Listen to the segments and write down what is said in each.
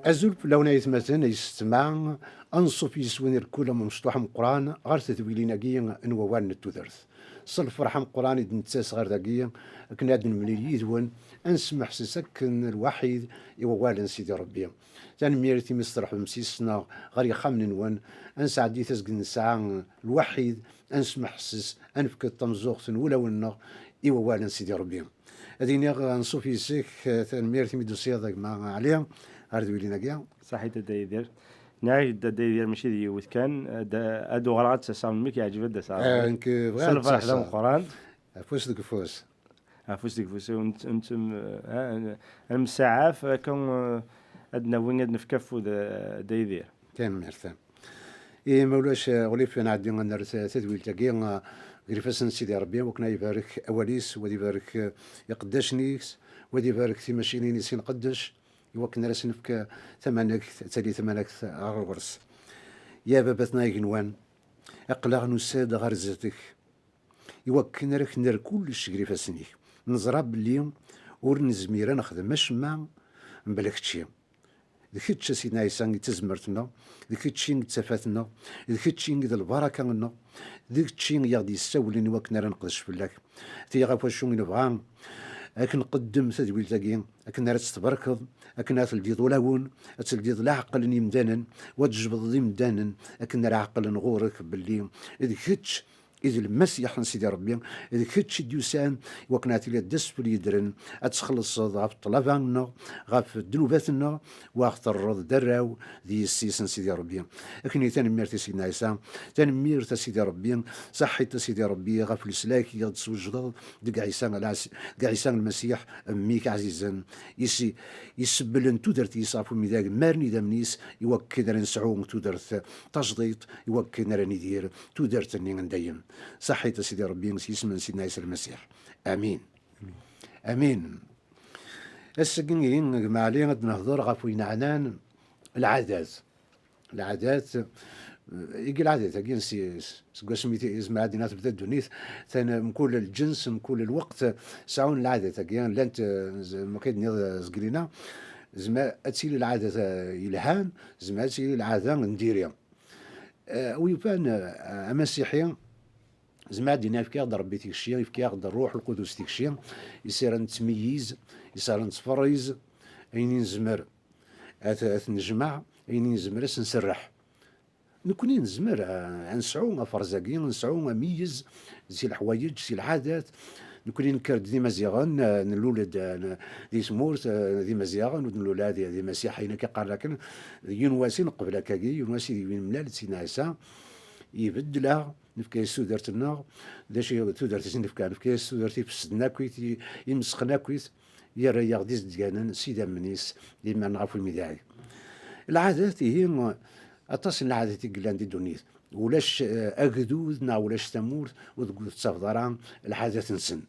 أزول لونا يتمثل يستمع أنصف يسوين الكل من مشطوح من القرآن غير تثويلين أجيا نووان التوثرث صلف رحم القرآن يدنتساس غير داقيا كنادن من يدون أنسمح سسكن الوحيد يووال سيدي ربي تان ميرتي مسترح بمسيسنا غير يخمن وان أنس عدي تسقن الساعة الوحيد أنسمح سس أنفك التمزوغ ولا ونا يووال سيدي ربي هذيني نصوف يسيك تان ميرتي ميدو سيادك مع عليها غير دويلين أجيا صحيت الدايدير ناي الدايدير ماشي ديوت كان ادو غرات سام ميك يعجب دا صار انك سلف واحد من القران فوس ديك فوس فوس ديك فوس انتم المسعاف كون ادنا وين نفكفو دايدير كان مرتان اي مولاش غليف انا عندي نر تدويل تاكي غريفاسن سيدي ربي وكنا يبارك اوليس ودي يبارك يقدشنيس ودي يبارك في ماشينين سين قدش يوكن راس نفك ثمانك تالي ثمانك غرس يا بابتنا يغنوان اقلع نساد غرزتك يوكن راك نر كلش غريفاسني نزرب اليوم ور نزميره نخدم مع مبلكتشي ذكيتش سيدنا عيسى تزمرتنا ذكيتشي تسافاتنا ذكيتشي البركه لنا ذكيتشي يغدي يسولني وكنا راه نقدش فلاك تيغا واش نبغى لكن نقدم تدويل تاكي لكن راه تتبركض لكن تلديض ولاون تلديض لا عقل يمدانا وتجبض يمدانا لكن راه عقل نغورك باللي ذكيتش إذا المسيح سيدي ربي إذا كتش ديوسان وكناتي لي دس في اليدرن أتخلص غاف طلبنا غاف دنوباتنا واختر دراو ذي السيسن سيدي ربي لكن ثاني ميرتي سيدنا عيسى ثاني ميرت سيدي ربي صحيت سيدي ربي غاف السلاك يغدس وجد دق عيسى المسيح ميك عزيزا يسبلن تودرت يصافو ميداك مارني دمنيس يوكد نسعو تودرت تجديط يوكد راني دير تودرت اني ندايم صحيت سيدي ربي اسم سيدنا عيسى المسيح امين امين السكين مع لي غد نهضر غف وين عنان العادات يجي العادات كاين سميتي اسم عادينات بدا الدنيا ثاني من كل الجنس من كل الوقت ساعون العادات كاين لانت ما كاين زقرينا زعما اتسيل العاده يلهان زعما اتسيل العاده نديريها ويبان مسيحيه زعما دينا في كيغدر ربي تيك الشيء في كيغدر الروح القدس تيك الشيء يصير نتميز يصير نتفريز اين نزمر نجمع اين نزمر نسرح نكوني نزمر نسعو فرزاقين نسعو ميز زي الحوايج زي العادات نكوني نكرد دي مزيغان نلولد دي سمورت دي مزيغان ونلولد دي مسيحيين كيقال لكن ينواسي نقبل كاكي ينواسي وين ملال سيدنا عيسى يبدلها نفكي سودرت النار داشي تودرت سنفكا نفكي سودرتي في السدنا كويت يمسخنا كويت يرى يغديز ديانا سيدا منيس لما نعرفو المداعي العادات هي اتصل العادات قلان دي دونيت ولاش اكدود ولاش تمور وتقول تصفضران العادات نسن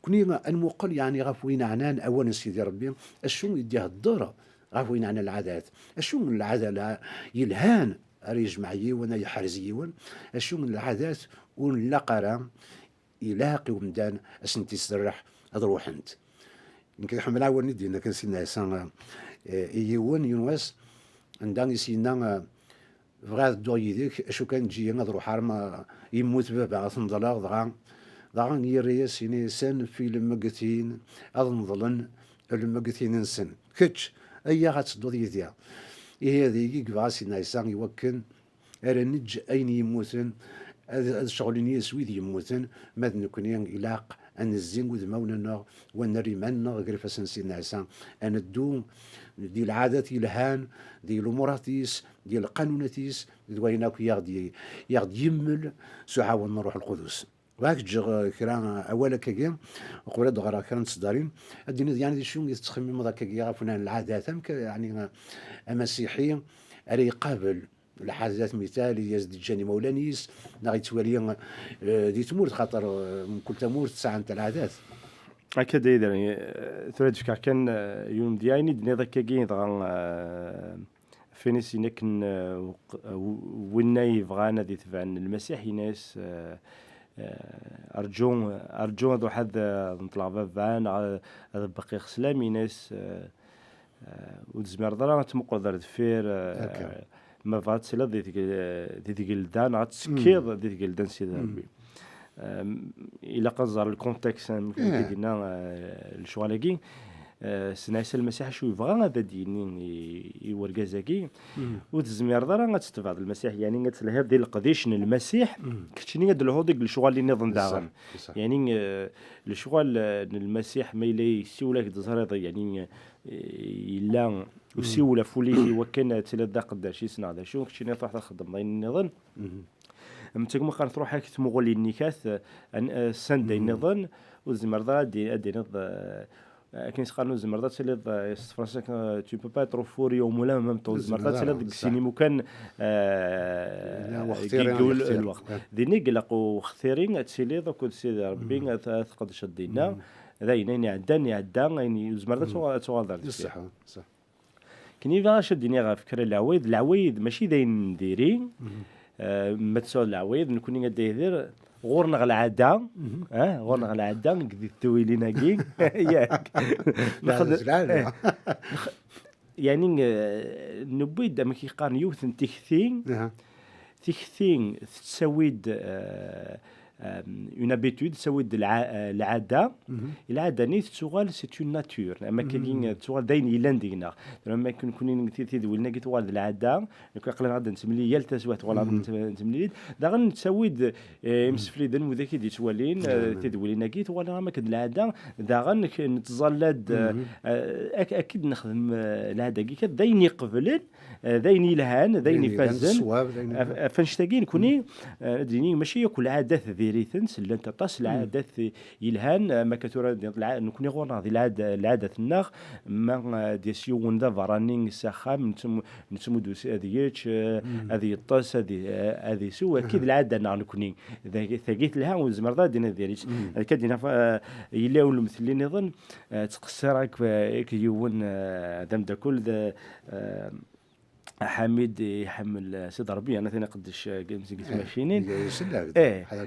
كوني المقل يعني غفوين عنان اولا سيدي ربي اشو يديه الدورة غفوين عن العادات اشو من العادة يلهان يجمع يون يحرز يون اشو من العادات ونلقرا يلاقي ومدان اسن تسرح اضروح انت يمكن حمل اول ندي انك سيدنا عيسى يون يونس عندنا سيدنا فغاد دو يديك اشو كان تجي نضرو حرم يموت بابا تنضلا ضغان يريس سن في المقتين اظن المقتين نسن كتش اي غاتدو يديها هذه يقبع سيدنا عيسى يوكن ارنج اين يموتن الشغلين يسويد يموتن ماذا نكون يلاق ان الزين وذ مولنا ونريمنا غير فاسن سيدنا عيسى ان الدوم دي العادات يلهان دي الاموراتيس دي القانوناتيس دويناك يغدي يمل سعاون الروح القدس واك جغ كرا اولا كاكيا وقبل دغرا كرا تصدارين الدين يعني شنو يتخمم ذاك كاكيا فنان العادات يعني المسيحيه اري يقابل الحادثات مثالي يزد الجاني مولانيس نغي توالي دي تمور خاطر من كل تمور تسعة نتاع العادات هكذا يعني ثلاث فكر كان يوم ديايني دنيا ذاك كاين ضغان فينيس نكن وين يبغانا دي تبعن المسيح ناس أرجو هذا حد نطلع بابان هذا بقي سلامي ناس وتزمر ضرا تمقر ذا دفير هكا. ما فات سلا دي جلدان غتسكيض دي جلدان سيدي ربي. إلا قنزر الكونتكست كدينا الشغالاكي سنعيش المسيح شو يبغى هذا ديني يورجازاكي وتزمير ضرا غتستفاد المسيح يعني غتلها ديال القديش المسيح كتشني هاد الهوديك الشغل اللي نظن داغن يعني الشغل المسيح ما الا يسولك تزهر يعني الا وسيولا فولي وكان تلا قدر شي سنه هذا شو كتشني تروح تخدم ضاين نظن متكما كان تروح هاك تمغولي النكاث ساندي نظن وزمر ضرا دي نظ كاين سقانو زمرضات تلي فرنسا تو بو با ترو فور يوم ولا ميم طون زمرضات تلي ديك السينما كان يقول الوقت ديني قلقوا خثيرين تسيلي دوك سيدي ربي تقد شدينا ذاين عدان يعني زمرضات توالدر صح صح كني فا شديني غا فكره العوايد ماشي داين نديري ما تسول العوايد نكوني غادير غورنا العاده غورنا العاده قد تويلينا كي ياك يعني نبيد ما كيقارن يوث تيكثين تسويد اون ابيتود تسويد العاده نيت تسوغال سي اون ناتور اما كاين تسوغال داين يلان دينا لما كنكون تيدولنا كي توال العاده كنقلنا غادا نتملي يال تسوات ولا نتملي دا غنتسويد مسفليدن وذاك دي توالين تيدولنا كي توال ما كد العاده دا غنتزلد اكيد نخدم العاده كي داين يقبل داين يلهان داين يفزن فنشتاقين كوني ديني ماشي ياكل عادات ذيريثنس اللي انت تصل العادات يلهان ما كثر نكوني غورنا ذي العادة الناغ ما ديسيو وندا فرانين ساخام نتمو دوس هذيك هذه الطاس هذه سو اكيد العادة ناغ نكوني ثقيت لها وزمرضا دينا ذيريك كدينا يلاو المثلين يظن تقصرك كيون دم دا كل حميد يحمل سيد ربي انا ثاني قدش قلت ماشينين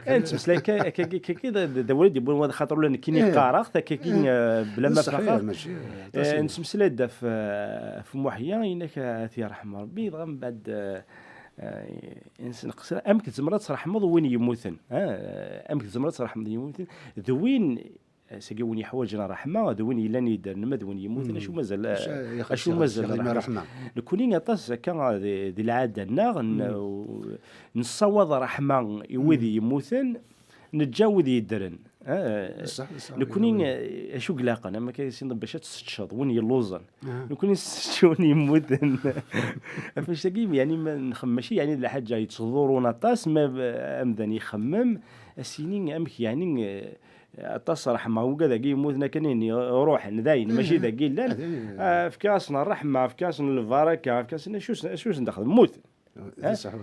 انت مسلاك كذا دولد يبون هذا خاطر لنا كيني قارق كاين بلا ما فقط انت مسلاك في محيا انك في رحمه ربي من بعد انسان قصير امك زمرات رحمه وين يموتن امك زمرات رحمه يموتن ذوين سقوني حواجنا رحمه ذوين يلان يدار ذوين يموتن اشو مازال رحمه نكوني غطاس كان ذي العاده الناغ نصوض رحمه يوذي يموتن نتجاوذ يدرن صح نكوني اشو قلاقه انا ما كاين باش تستشهد وين يلوزن نكوني شون يموتن فاش تقيم يعني ما نخمشي يعني الحاجه يتصدرون طاس ما امدني يخمم السنين امك يعني تصرح ما هو كذا كي موتنا كنين روح نداين ماشي ذا قيل لا في كاسنا الرحمه في كاسنا البركه في كاسنا شو ندخل موت صح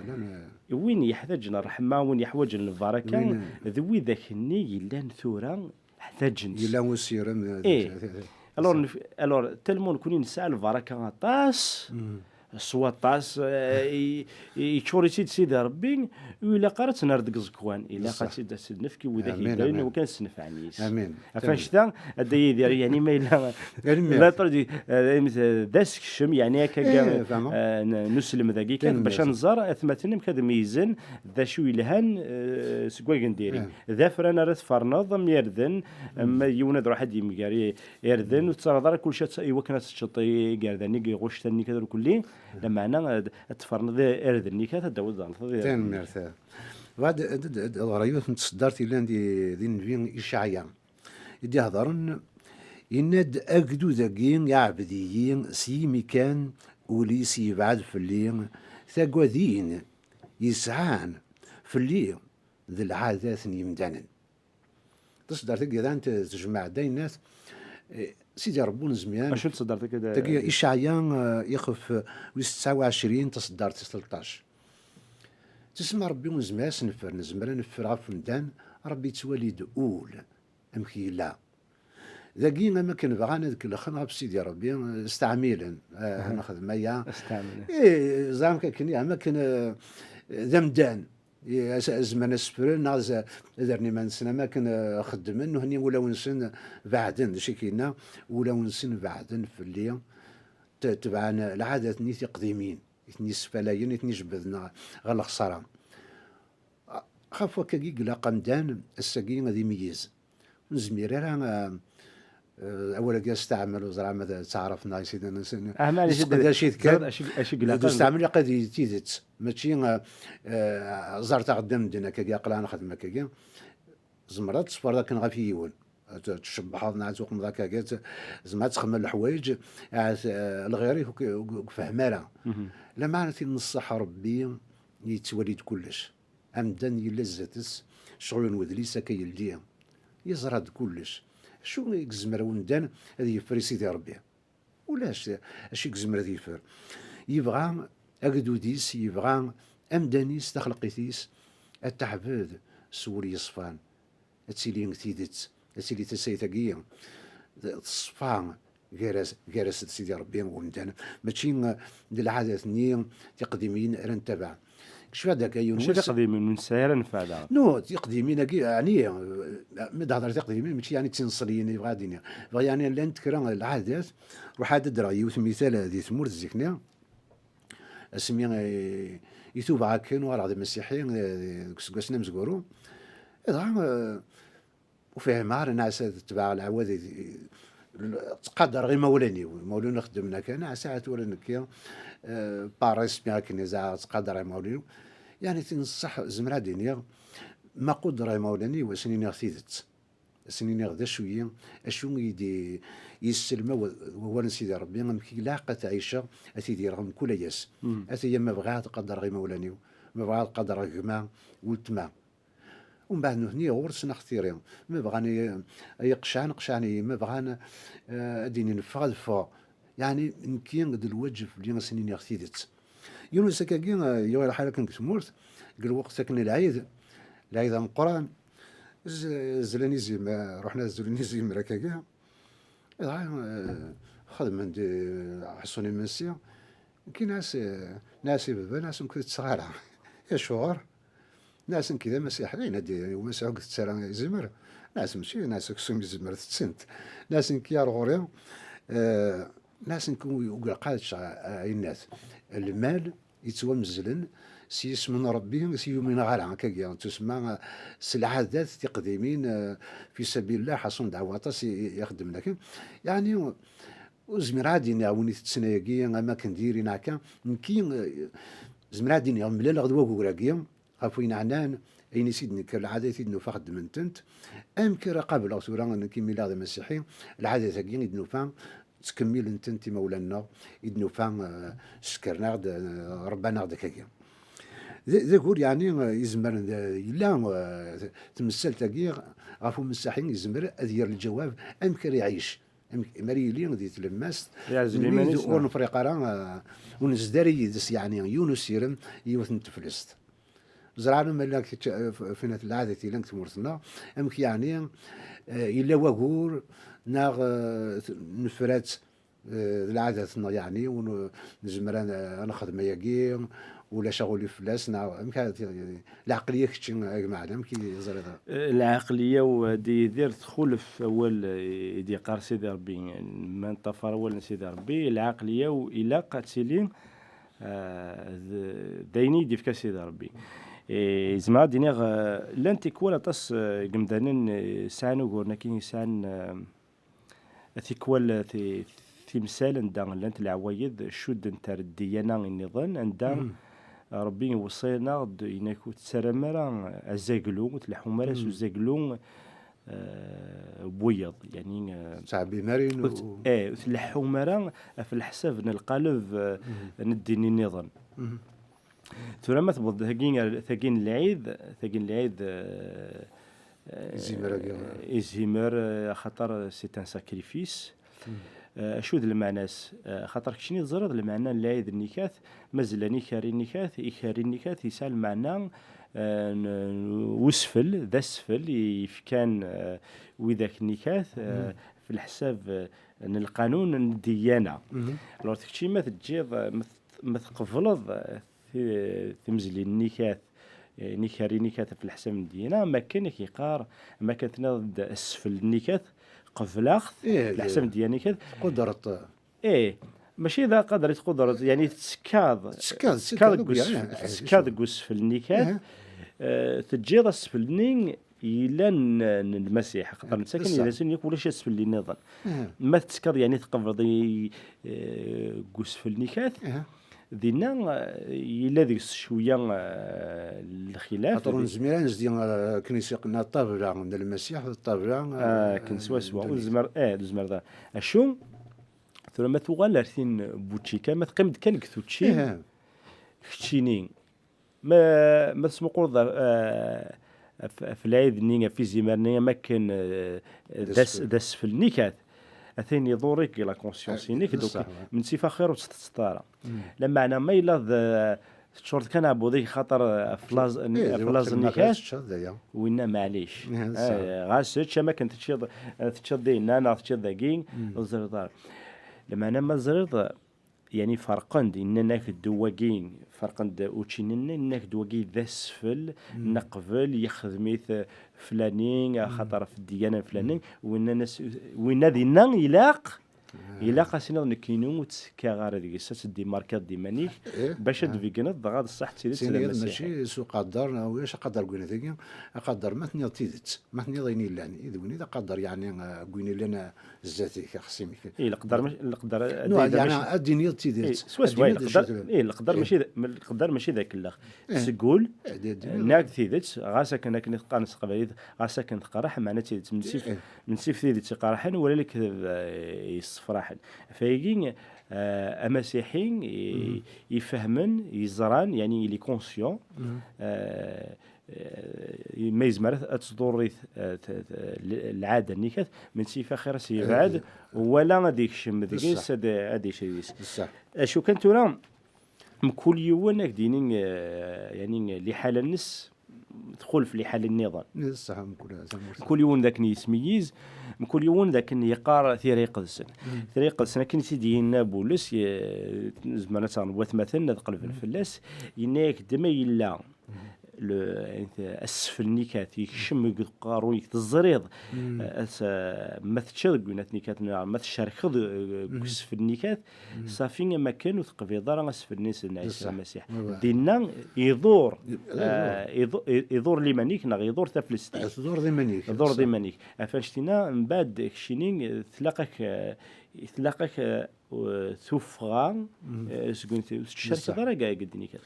وين يحتاجنا الرحمه وين يحوجنا البركه ذوي ذاك الني يلان ثوره احتاجن يلان وسيره الور تلمون كونين نسال البركه طاس سوا طاس يشوريتي سيدي ربي ولا قرات نردق زكوان الا قرات نفكي وذاك يدين وكان سنف عنيس امين فاشتا هذا يدير يعني ما الا لا تردي داسك الشم يعني هكا نسلم ذاك باش نزار اثمتنم كذا ميزن ذا شو يلهن سكواك نديري ذا فرنا راه فرناض يردن اما يوناد واحد يمقاري يردن وتصرض كل شيء يوكنا تشطي قاردني غوش ثاني كذا كلي لما انا تفرن ذا اردني كذا داود تان مرثا بعد رايوت تصدرتي لان دي نبين اشعيا يدي هضرن يناد اكدو ذاكين يعبديين سيمي كان وليس يبعد في الليل ثقوذين يسعان في الليل ذي العادات يمدانا تصدرتك اذا انت تجمع داي الناس سيدي ربون زميان اشنو تصدرتك كذا تلقى اشعيا يخف 29 تصدرت 13 تسمع ربي ونزمع نفر نفر غف مدان ربي تواليد اول امكي لا ذاكي ما كان بغانا ذاك الاخر غف سيدي ربي استعميلا نخدم يا استعمل زعما كاين ما كان ذا مدان زمان السفرين ناز درني ما نسنا ما كان خدمن هني ولا ونسن بعدن شي كاينه ولا ونسن بعدن في الليل تبعان العادات نيتي قديمين نيتي سفلاين نيتي جبدنا غير الخسارة خاف وكاكي قلا قمدان الساقي غادي يميز نزمير راه اولا كاع استعمل وزرع ماذا تعرفنا سيدنا معليش نقدر شي كان اشي استعمل قد تيدت ماشي زرت قدام دنا كاع قلا نخدم كاع زمرات صفر ذاك غافي يون تشبح نعت وقم ذاك كاع زعما تخمم الحوايج الغيري فهمها لا معنى نصح ربي يتولد كلش امدن يلزتس شغل ودليسا كيلديا يزرد كلش شو يكزمر وندان هذه يفر سيدي ربي ولاش اش يكزمر هذه يفر يبغى اكدوديس يبغى امدانيس تخلقيتيس التعبد سوري يصفان تسيلين تيدت تسيلي تسيتاقيا تصفان جالس سيدي ربي وندان ماشي العادات ني تقديمين راه نتبع شو هذاك يونس ماشي تقديمين من ساير نفع نو تقديمين يعني مد هضر تقديمين ماشي يعني تنصليين يبغى دينيا يعني لان تكرا العادات روح هذا درا يوث مثال هذه ثمور الزكنيه اسمي يتوب عاكن ورا المسيحيين كسنا مزقورو اذا وفيه مار ناس تبع العواد تقدر غير مولاني خدمنا كان ساعات ولا نكيا باريس بياكن اذا تقدر مولاني يعني تنصح زمرا دينيا ما قدر مولاني وسنين غثيدت سنين غدا شويه اشو يدي يسلم هو سيدي ربي مكي لاقه عيشه اسيدي رغم كل ياس اسي ما بغا تقدر غير مولاني ما بغا تقدر غما ولتما ومن بعد هني ورثنا اختيارهم ما بغاني قشعني ما بغانا ديني نفغ فوق يعني نكين قد الوجه اللي سنين غثيدت يونس كاكي يا الحاله كنت سمورت قال وقت ساكن العيد من القران زلاني زيما رحنا زلاني زيما راكاكا خدم عندي حصوني منسيه كي ناس بابا ناس كنت صغار يا شغار ناس كذا مسيحيين هادي ومسيح قلت تسرى زمر ناس ماشي ناس كسوم زمر تسنت ناس كي غوريا ناس نكون يقول قادش الناس المال يتومزلن سيس من ربي سي من غير هكايا تسمى العادات تقديمين في سبيل الله حصون دعوات يخدم لكن يعني وزمرادي نعاوني تسنايا ما كنديرين هكا نكي زمرادي ملي غدوه كوراكيا غفوين عنان اين سيدني كالعادات يدنو فقد من تنت امكن قبل صورا كي ميلاد المسيحي العادات كي يدنو فان تكمل انت مولانا يدنو فان سكرنا ربنا غدا كاكيا ذكر يعني يزمر لا تمثل تاكي غافو مساحين يزمر ادير الجواب امكن يعيش مريلين غادي تلمست ونفريق راه ونزداري يدس يعني يونس يرم يوثن تفلست زرعنا ملاك فينا العادة اللي تمرتنا امك يعني الا وقور ناغ نفرات العادة يعني ونزمر انا خدمه ياكي ولا شغل فلاس العقليه كتشي معنا كي زريده العقليه ودي دير تدخل في اول دي قار سيدي ربي ما انطفر اول سيدي ربي العقليه والى قاتلين دايني دي في سيدي ربي زعما دينيغ لان تيكوال طاس قمدانن سانو قولنا كي سان تيكوال في مثال ندان لانت العوايد شد نتا الديانه النظام ندان ربي وصينا يناكو تسرمرا الزاقلو تلحومرا سو زاقلو بويض يعني صعبي مارين تلحومرا في الحساب القالب نديني النظام ثم ما تبغض ثقين العيد زيمر خاطر سي ان ساكريفيس شو ذا المعناس خاطر كشني تزرد المعنى العيد النكاث مازال نيكاري النكاث يسال المعنى وسفل ذا سفل يفكان وذاك النكاث في الحساب ان القانون الديانه لو تكشي ما تجيض ما تقفلض تمزلي النكاث نكاث في الحساب الديانه ما كان كيقار ما كانت ضد اسفل النكاث قفل اخذ الحساب ديال نكاث قدرت ماشي إذا تقدر يعني تسكاض قوس النيكات تجيض السفلنين إلا المسيح خاطر نتسكن إلا سن ولا شي سفلي نظن ما تسكاض يعني تقبض قوس النيكات دينا إلا ذيك شوية الخلاف خاطر زميران ديال كنيسة قلنا الطابلة عند المسيح الطابلة كنسوا وزمر زمر ذا أشو ثم ما تغال رثين بوتشيكا ما تقيمد كان كثوتشي كتشينين ما تسمو قول في العيد نينا في زمرنيا ما كان داس في النيكات أثين يضورك لا كونسيونسينيك دوك من سيفا خير وتستطارا لما أنا ما إلا شورت كان عبودي خاطر فلاز النيكات وإنا معليش غاسيتش ما كنت تشد دينا أنا تشد داكين الزردار لما أنا ما زرد يعني فرقند إننا دواقين فرقند أوتشيننا إنك دواقي ذا سفل نقبل يخدميث فلانين خاطر في الديانة فلانين وإن دينا إلاق سينا نكينو تسكاغار ديك الساس دي ماركات دي مانيك باش دفيكنا ضغط الصح تسيري سيني ماشي سو قدر واش قدر قلنا ثاني قدر ما ثني تيدت ما ثني ضيني لاني اذا قلنا قدر يعني قلنا لنا الذاتي خصيمك اي القدر يعني اديني تيدت سوا القدر ماشي ذاك الاخ تقول ناك تيدت غاسا كان قانص قبيل غاسا كنت قرح معنا تيدت من سيف تيدت قرحن ولا لك يصفراحن فايقين امسيحيين يفهمن يزران يعني لي كونسيون ما يزمر تصدر العاده نيكات من سيفا خير سيبعد ولا غادي يكشم ديك هادي شي شو كنت راه كل يوم دينين يعني لحال النس دخول في حال النظام صح كل يوم ذاك يسميز كل يوم ذاك يقار ثريق السنه ثريق السنه كن سيدينا بولس زمان تنبوت مثلا تقلب الفلاس يناك دما يلا السفل نيكات يكشم قارو الزريض ما تشرق نيكات ما تشارك السفل نيكات صافي ما كانوا تقبيض راه السفل نيس نعيش المسيح دينا يدور لمانيك نغ يدور تفلستي يدور ديمانيك افاشتينا من بعد كشينين تلاقاك ثفغا سكون الشركه راه قد نيكات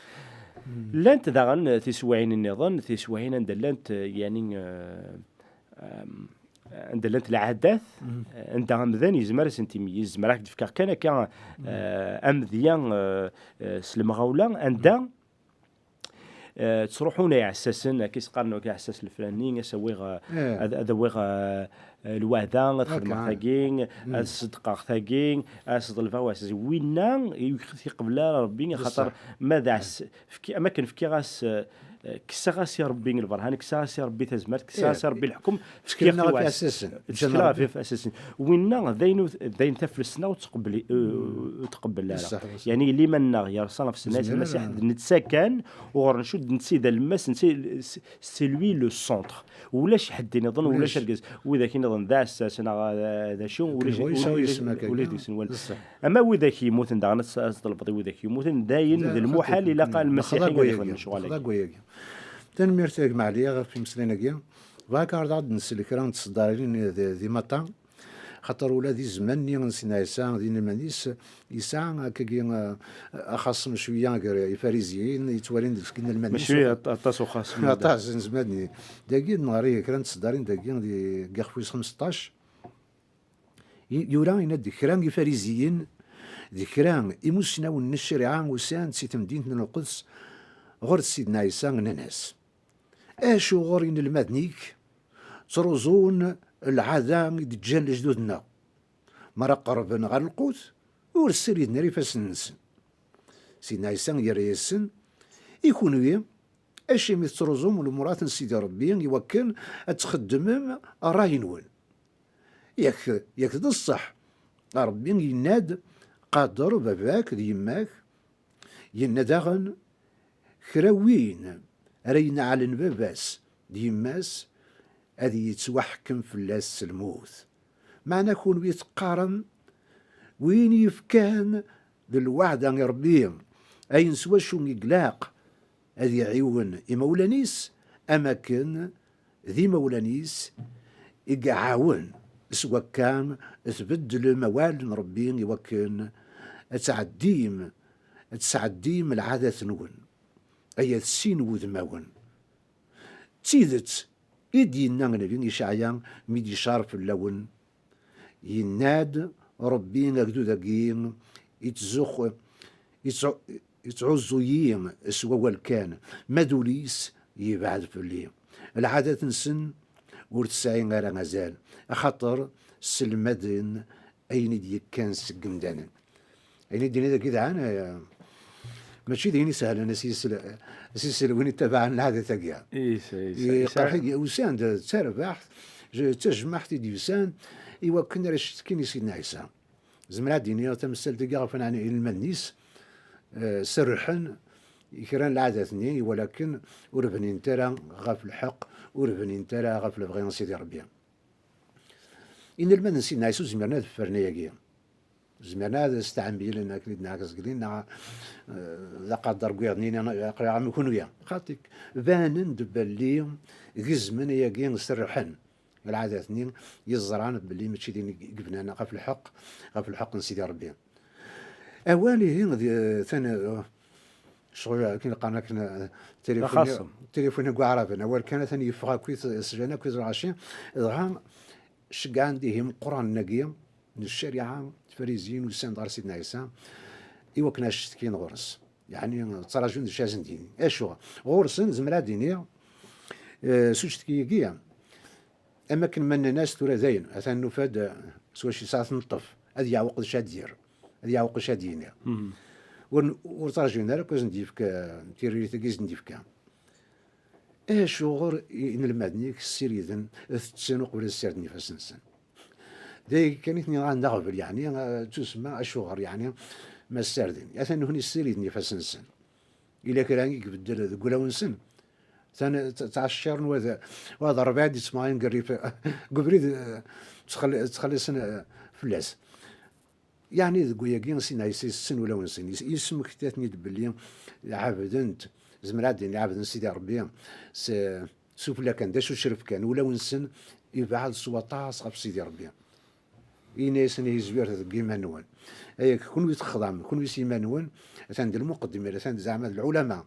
لانت داغن تسوعين النظام تسوعين عند لانت يعني عند لانت العادات عند مذان يزمر سنتيميز مراك تفكر كان امذيان سلمغاولا عند تروحون يعسسن كيس قارنوا كيعسس الفلاني يسوي هذا ويغ الوعدة تخدم ثاقين الصدقة ثاقين أصد الفواس وينا يقبل ربي خاطر ماذا في أماكن في كيغاس كساغاس يا ربي البرهان كساغاس يا ربي تزمرت كساغاس يا ربي الحكم في أساسا في أساسا وينا ذين تفلسنا وتقبل يعني اللي منا يرسل في السنة المسيح نتسكن وغنشد نسيد المس سيلوي لو سونتر ولاش حد ينظن ولاش الجز وإذا كي نظن ذا أساسا ذا شو ولاش أما وإذا كي يموت ندعنا البطي وإذا كي يموت داين المحال إلى قال المسيح يخدم شغالك تنميرتك مع ليا في مسلينا كيا باك عاد نسلكران تصدارين ذي مطا خاطر ولادي زمان نسينا يسا دين المانيس يسا كي اخصم شويه الفاريزيين يتوالين سكن المانيس ماشي طاس وخاصم طاس زمان داكي نهاري كران تصدارين داكي دي كاخويس 15 يورا ينادي كران الفاريزيين ذكران يمسنا والنشريعه وسان سي مدينه القدس غير سيدنا عيسى ناس اشو غورين المدنيك تروزون العذام يتجان لجدودنا مرا قربنا غير القوت ورسل نريفاس الناس سيدنا عيسى يريسن يكونوا اشي متروزون والمرات سيدي ربي يوكل تخدم راينون ياك ذا الصح ربي يناد قادر باباك ديماك ينادغن كراوين رينا على نباباس ديماس هذه يتوحكم في اللاس الموت معنا كون يتقارن وين يفكان الوعد عن ربي أين سوى شو يقلاق هذي عيون مولانيس أماكن ذي مولانيس يقعاون سواء كان تبدل موال ربي يوكن تسعديم العادة نون أي السين وذماون تيدت إدي النغنبين يشعيان ميدي شارف اللون يناد ربي نقدو ذاقين يتزخ يتعزويين سوا كان مدوليس يبعد في الليل العادة نسن ورتسعين غير غزال خاطر سلمدن أين دي كان سقمدانا أين دي نذا كده أنا ماشي ديني سهل أنا سلسلة وين تبع العادة تاقيا قرحي وسان تعرف بحث تجمعت ديوسان إيوا كنا رشت كيني سيدنا عيسى زمرا ديني تمثل تلقى فن عن المنيس سرحن يكران العادة ثنين ولكن وربنين ترى غاف الحق وربنين ترى غاف البغيان سيدي ربي إن المن سيدنا عيسى زمرنا فرنياكيا زمرنا استعمل لنا كليدنا عكس قلنا لا قدر قيادنين أنا عم يكونوا يا خاطك فانن دبلي غزمن ياكين سرحن العادة اثنين يزرعن باللي ماشي دين قبنا غاف الحق نسيدي ربي أوالي هنا ثاني شغل كي لقانا كنا تليفون كاع عرفنا أول كان ثاني يفغى كويس سجانا كويس العشية إذا شقا عندهم قرآن نقيم من الشريعة فريزين ولسان دار سيدنا عيسى إيوا كنا شتكين غرس يعني تراجون شازن ديني أشوا غرسن زمرا دينية سوشتكي كيا أما كن من الناس ترى زين أثناء نفاد سوا شي ساعة نطف هذه يعوق شادير هذه يعوق شادينيا ورتراجونا لك واش نديفك تيري تاكيز نديفك شغور إن المدني كسير إذن تسنو قبل السير نفاس نسن داي كانت عندها قبل يعني تسمى أشغر يعني ما السردين أثناء هني السير إذن نفاس نسن إلا كان يبدل قولا ونسن ثاني تعشرن وهذا ربع دي تسمعين قريب قبريد تخلي سنة فلاس يعني ذقويا كين سين عيسى السن ولا ونسن يسمك تاتني دبليم عابدنت زمرادين عابدن سيدي ربي سوف لا كان داش شرف كان ولا ونسن يبعد سواطاس غف سيدي ربي إناس يزوير كيما نوان أي كون يتخضم كون يسيمانون ثاند المقدمة ثاند زعما العلماء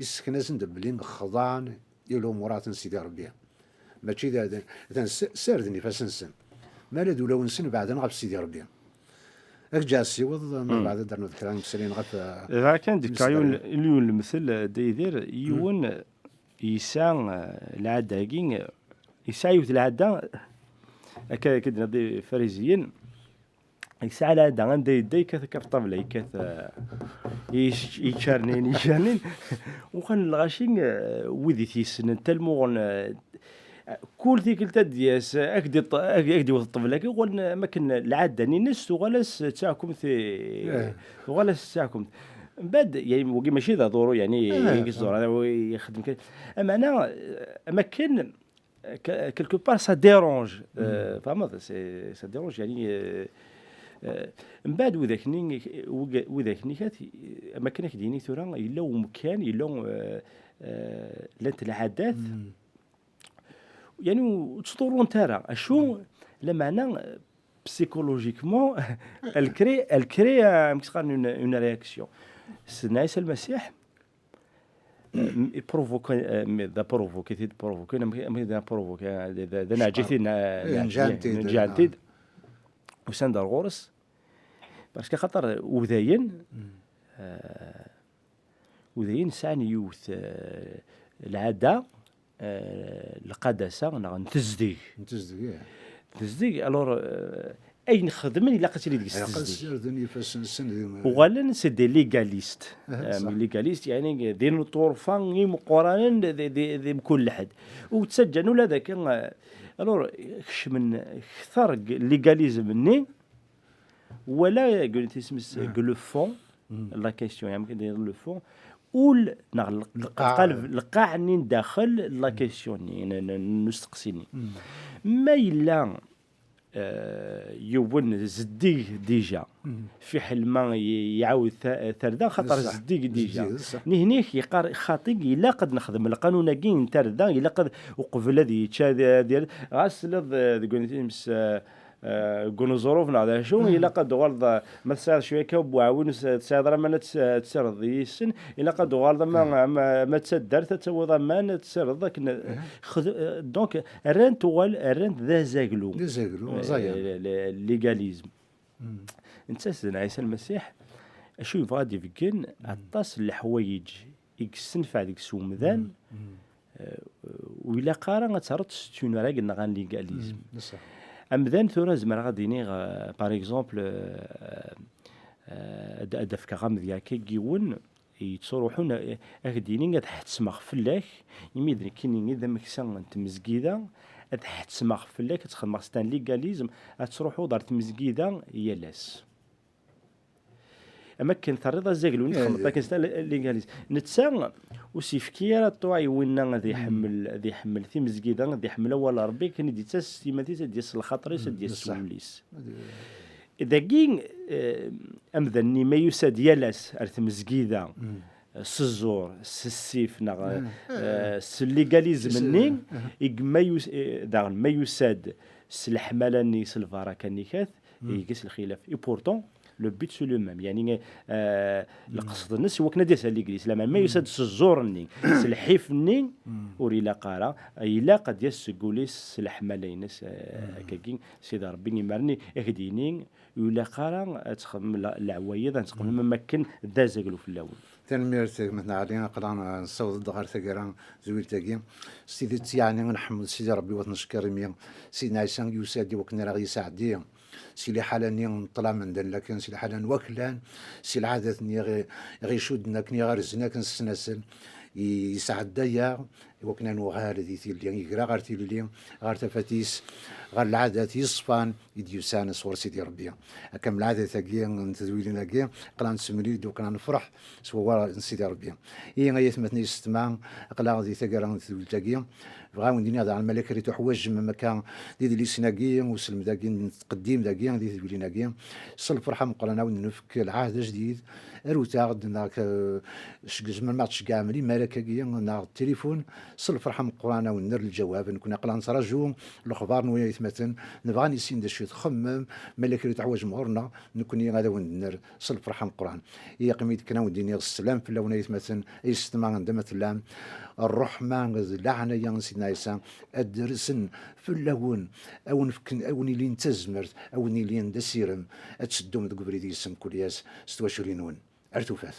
يسكن دبلين خضان يلو مرات سيدي ربي ماشي ذا سردني فاسنسن ما لا دولا ونسن بعد نغف سيدي ربي أرجاسي وض من بعد درنا ذكران مسلين غف إذا كان دكايون اليون المثل دايدير يون يسان العداقين يسايوت العدا كدنا دي فريزيين يسعى العدا عندي داي كث طبلة كث يشارنين وكان الغاشين وذي تيسن تلمون كل ذيك التدياس أكدي وطبلة يقول ما كان العادة نينس وغلس تاعكم وغلس تاعكم بعد يعني وقي ماشي ذا دورو يعني يزور هذا ويخدم كذا أما أنا أما كان كلكو بار سا ديرونج فهمت سا ديرونج يعني من بعد وذاك نيكات أما كان كديني ثورا يلو مكان يلو لانت العادات يعني تسطورون ترى شو لمعنى بسيكولوجيكمون الكري مكتقال اون رياكسيون سيدنا عيسى المسيح بروفوكي ذا ناجيتين وسندر غورس باسكو خاطر وذاين سعني يوث العاده القداسه نتزديق الور اين خدمني لا قتلي ديك السردني فاسن وغالن سي دي ليغاليست ليغاليست يعني دين طورفان مقارنين دي بكل حد وتسجلوا لا ذاك الور خش من كثر ليغاليزم مني ولا قلت اسم لو فون لا كيسيون يعني ندير لو فون قول القاع نين داخل لا كيسيون نستقسيني ما إلا يون زديك ديجا في حل ما يعاود ثردا خاطر زديك ديجا نهنيك يقار خاطيق الا قد نخدم القانون كاين ثردا الا قد وقبل هذه ديال غاسل تقول كونوا ظروفنا هذا شو الا قد غلط ما تسال شويه كوب وعاون تساد راه ما تسرد يسن الا قد غلط ما تسدر تتوض ما تسرد ذاك دونك رانت ذا زاغلو ليغاليزم انت سيدنا عيسى المسيح اشو يبغى ديفكن عطاس الحوايج يكسنفع ديك سومذان وإلا قارن غتعرض ستون راه قلنا غان ليغاليزم أمذان ثورة زمر غاديني باغ اكزومبل دافكا غام ديال كيون يتصروحون اغديني تحت سماخ فلاك يميدني كاينين اذا مكسان تمزكيده تحت سماخ فلاك تخدم ستان ليغاليزم تروحوا دار تمزكيده هي لاس اما كان ثريضه زاكلون تخلط كنستا ليغاليز نتسا وسيفكي راه طواي وينا غادي يحمل في مزكيده غادي يحمل ولا ربي كان يدي حتى السيماتي ديال الخاطريس ديال السمليس اذا كين امذني ما يساد يالاس ارث مزكيده الزور السيف نا الليغاليزم ني ما يساد الحملاني سلفارا كانيكات يقيس الخلاف اي بورتون لو بيت سو لو ميم يعني القصد الناس هو كنا ديال الانجليز لما ما يساد الزورني سلحيفني وريلا قارا الا قد يسقوليس الحملينس كاكين سيدي ربي يمرني اهديني ولا قارا تخدم العوايد تخدم ما كان دازقلو في الاول تنميرت مثلا علينا قرانا نصوت الدغار تاكرا زويل تاكي سيدي يعني نحمد سيدي ربي وتنشكر ميا سيدنا عيسى يسادي وكنا راه يساعدي سي حالا نطلع من دن لكن سي حالا وكلان سي العادة غيشودنا كني غارزنا كنسناسل يسعد دايا وكنا نوغار ذي تيلي يقرا غار تيلي غار تفاتيس غار العادات يصفان يديوسان صور سيدي ربي كم العادة تاكي نتزويلنا كي قلان سمريد وكنا نفرح سوا سيدي ربي هي غيثمتني يستمع قلا ذي تاكي نتزويل تاكي بغاو ندير على الملك ريتو حواج ما كان دي لي سناكي وسلم داكي تقديم داكي دي تبليناكي صل فرحه مقرنا ونفك العهد جديد روتا غدناك جمل ما تشكا عملي مالكاكي نا التليفون صل فرحه مقرنا ونر الجواب نكون قلا نتراجو الاخبار نويا يثمتن نبغى نسين دا شي تخمم ملك ريتو حواج مغرنا نكون غادا ونر صل فرحه مقران هي قميت كنا وديني السلام في اللون يثمتن يستمع عندما تلام الرحمن لعنة يا سيدنا عيسى الدرسن في اللون او نفكن او نيلين تزمرت او نيلين دسيرم اتسدوم دقبري دي السم كلياس 26 ارتوفات